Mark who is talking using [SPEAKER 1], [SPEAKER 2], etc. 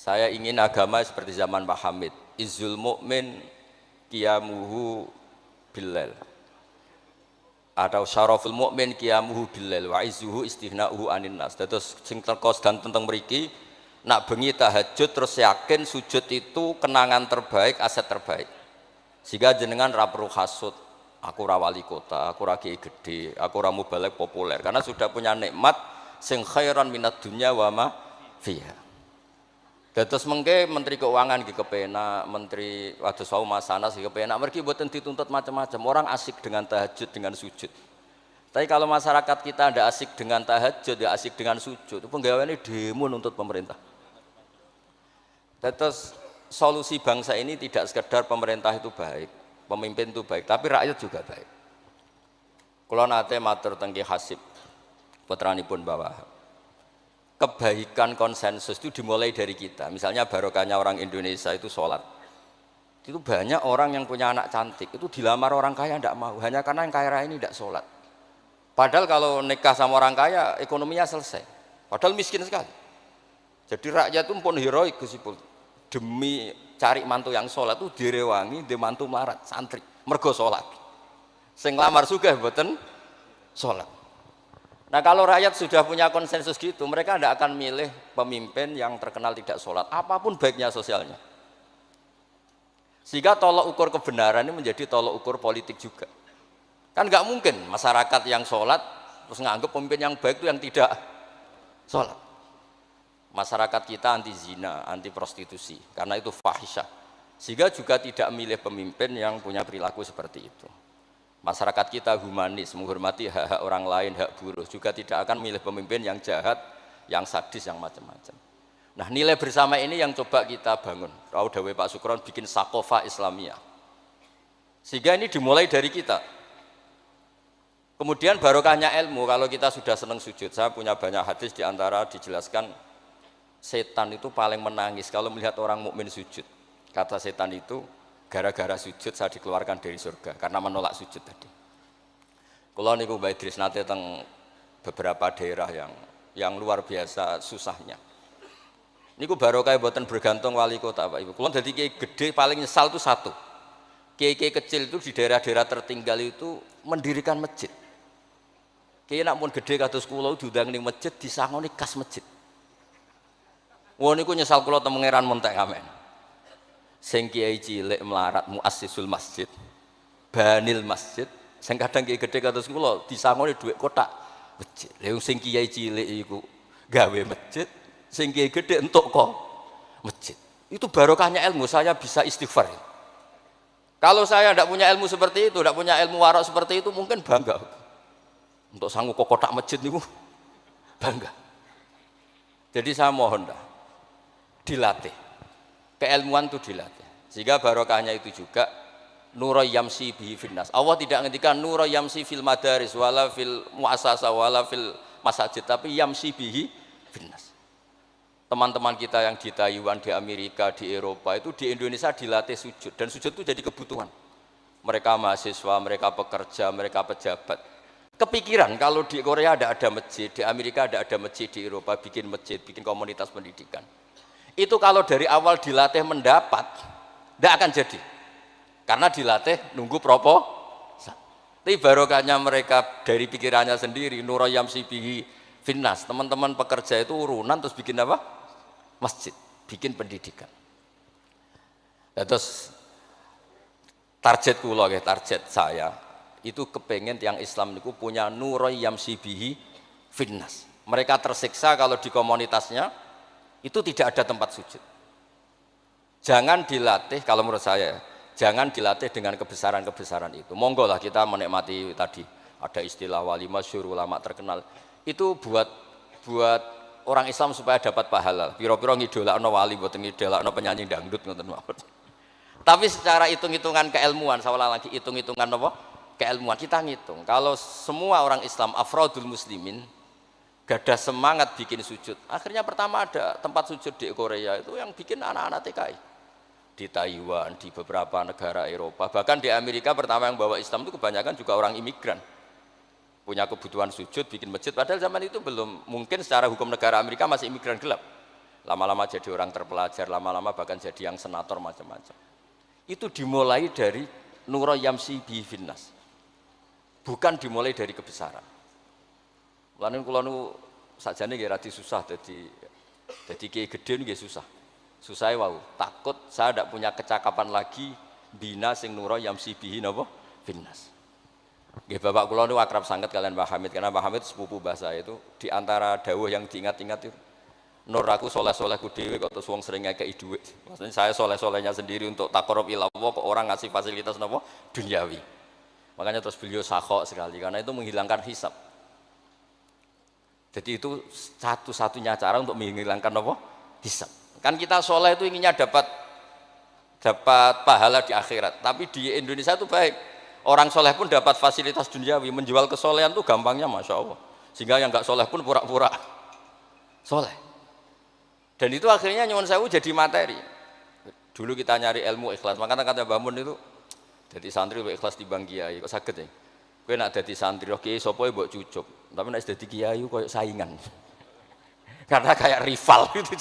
[SPEAKER 1] Saya ingin agama seperti zaman Pak Hamid. Izzul mu'min qiyamuhu billail. Atau syaraful mu'min qiyamuhu billail wa izzuhu istighna'uhu anin nas. Terus sing teko dan tentang mriki nak bengi tahajud terus yakin sujud itu kenangan terbaik, aset terbaik. Sehingga jenengan ra perlu hasud. Aku ora wali kota, aku ora kiai gede, aku ora mubalek populer karena sudah punya nikmat sing khairan minad dunya wa ma fiha. Dados mengke menteri keuangan nggih kepenak, menteri wados wau Masanas nggih kepenak, mergi mboten dituntut macam-macam. Orang asik dengan tahajud, dengan sujud. Tapi kalau masyarakat kita ndak asik dengan tahajud, ya asik dengan sujud, penggaweane demo nuntut pemerintah. Dados solusi bangsa ini tidak sekedar pemerintah itu baik, pemimpin itu baik, tapi rakyat juga baik. Kula nate matur teng Ki Hasib, putranipun Mbah Wahab. Kebaikan konsensus itu dimulai dari kita. Misalnya barokahnya orang Indonesia itu sholat. Itu banyak orang yang punya anak cantik, itu dilamar orang kaya tidak mau, hanya karena yang kaya raya ini tidak sholat. Padahal kalau nikah sama orang kaya, ekonominya selesai. Padahal miskin sekali. Jadi rakyat itu pun heroik Gusipul. Demi cari mantu yang sholat itu direwangi, di mantu marat, santri, mergo sholat. Sing lamar sugih mboten sholat. Nah kalau rakyat sudah punya konsensus gitu, mereka tidak akan milih pemimpin yang terkenal tidak sholat, apapun baiknya sosialnya. Sehingga tolok ukur kebenaran ini menjadi tolok ukur politik juga. Kan nggak mungkin masyarakat yang sholat terus nganggap pemimpin yang baik itu yang tidak sholat. Masyarakat kita anti zina, anti prostitusi, karena itu fahisyah. Sehingga juga tidak milih pemimpin yang punya perilaku seperti itu. Masyarakat kita humanis, menghormati hak-hak orang lain, hak buruh, juga tidak akan milih pemimpin yang jahat, yang sadis, yang macam-macam. Nah nilai bersama ini yang coba kita bangun. Rau dawe Pak Sukron bikin sakofa Islamiyah. Sehingga ini dimulai dari kita. Kemudian barokahnya ilmu, kalau kita sudah senang sujud, saya punya banyak hadis diantara dijelaskan setan itu paling menangis kalau melihat orang mukmin sujud. Kata setan itu, gara-gara sujud saya dikeluarkan dari surga karena menolak sujud tadi. Kalau niku Mbak Idris nate teng beberapa daerah yang luar biasa susahnya. Niku barokah boten bergantung wali kota Pak Ibu. Kalau jadi kiai gede paling nyesal itu satu. Kiai-kiai kecil itu di daerah-daerah tertinggal itu mendirikan masjid. Kiai nak pun gede kados kula diundang ning masjid disangoni kas masjid. Wong niku nyesal kula teng Pangeran Montek amen. Sing kiai cilik melarat muassisul masjid, banil masjid, sing kadang kiai gede kados kula disangoni dhuwit kotak masjid. Lha sing kiai cilik iku gawe masjid, sing kiai gede entuk kok masjid. Itu barokahnya ilmu, saya bisa istighfar. Kalau saya tidak punya ilmu seperti itu, tidak punya ilmu warok seperti itu, mungkin bangga. Untuk sanggup kok kotak masjid niku bangga. Jadi saya mohon dah dilatih. Keilmuan itu dilatih. Sehingga barokahnya itu juga nura yamsi bihi finnas. Allah tidak ngendikan nura yamsi fil madaris wala fil muassasah wala fil masajid, tapi yamsi bihi finnas. Teman-teman kita yang di Taiwan, di Amerika, di Eropa itu di Indonesia dilatih sujud, dan sujud itu jadi kebutuhan. Mereka mahasiswa, mereka pekerja, mereka pejabat. Kepikiran kalau di Korea ada masjid, di Amerika ada masjid, di Eropa bikin masjid, bikin komunitas pendidikan. Itu kalau dari awal dilatih mendapat, tidak akan jadi. Karena dilatih nunggu tapi barokahnya mereka dari pikirannya sendiri, nura yamsi bihi finnas. Teman-teman pekerja itu urunan terus bikin apa? Masjid, bikin pendidikan. Nah, terus target kula, target saya itu kepengen yang Islam itu punya nura yamsi bihi finnas. Mereka tersiksa kalau di komunitasnya itu tidak ada tempat sujud. Jangan dilatih, kalau menurut saya, jangan dilatih dengan kebesaran-kebesaran itu. Monggo lah kita menikmati tadi ada istilah wali masyhur, ulama terkenal. Itu buat orang Islam supaya dapat pahala. Piro-piro ngidolakno wali, mboten ngidolakno penyanyi dangdut ngoten mawon. Tapi secara hitung-hitungan keilmuan, saya ulang lagi, hitung-hitungan apa? Keilmuan kita ngitung. Kalau semua orang Islam afrodul muslimin gadah semangat bikin sujud. Akhirnya pertama ada tempat sujud di Korea itu yang bikin anak-anak TKI. Di Taiwan, di beberapa negara Eropa, bahkan di Amerika pertama yang bawa Islam itu kebanyakan juga orang imigran. Punya kebutuhan sujud, bikin masjid, padahal zaman itu belum mungkin secara hukum negara Amerika masih imigran gelap. lama-lama jadi orang terpelajar, lama-lama bahkan jadi yang senator macam-macam. Itu dimulai dari nuro yamsi bi finnas, bukan dimulai dari kebesaran. Lalu kalau nu sajane nggih radi susah jadi kiai gede nggih susah. Susah wau, takut saya tidak punya kecakapan lagi bina sing nuro yamsi bihi napa finnas. Nggih bapak kula niku akrab sangat kalian Mbah Hamid karena Mbah Hamid sepupu bahasa itu di antara dawuh yang diingat-ingat itu nur aku soleh-solehku dhewe kok terus wong sering ngekeki dhuwit. Maksudnya saya soleh-solehnya sendiri untuk taqarrub ila Allah kok orang ngasih fasilitas napa duniawi. Makanya terus beliau sakhok sekali karena itu menghilangkan hisab. Jadi itu satu-satunya cara untuk menghilangkan apa? Hisab. Kan kita soleh itu inginnya dapat pahala di akhirat. Tapi di Indonesia itu baik. Orang soleh pun dapat fasilitas duniawi. Menjual kesolehan itu gampangnya Masya Allah. Sehingga yang nggak soleh pun pura-pura soleh. Dan itu akhirnya nyuwun sewu jadi materi. Dulu kita nyari ilmu ikhlas. Makanya kata Mbah Mun itu jadi santri ikhlas di bang kiai. Kok sakit ya? Kowe nak dadi santri kiai sapa mbok cucuk. Tapi nek dadi kiai koyo saingan. Karena kayak rival gitu.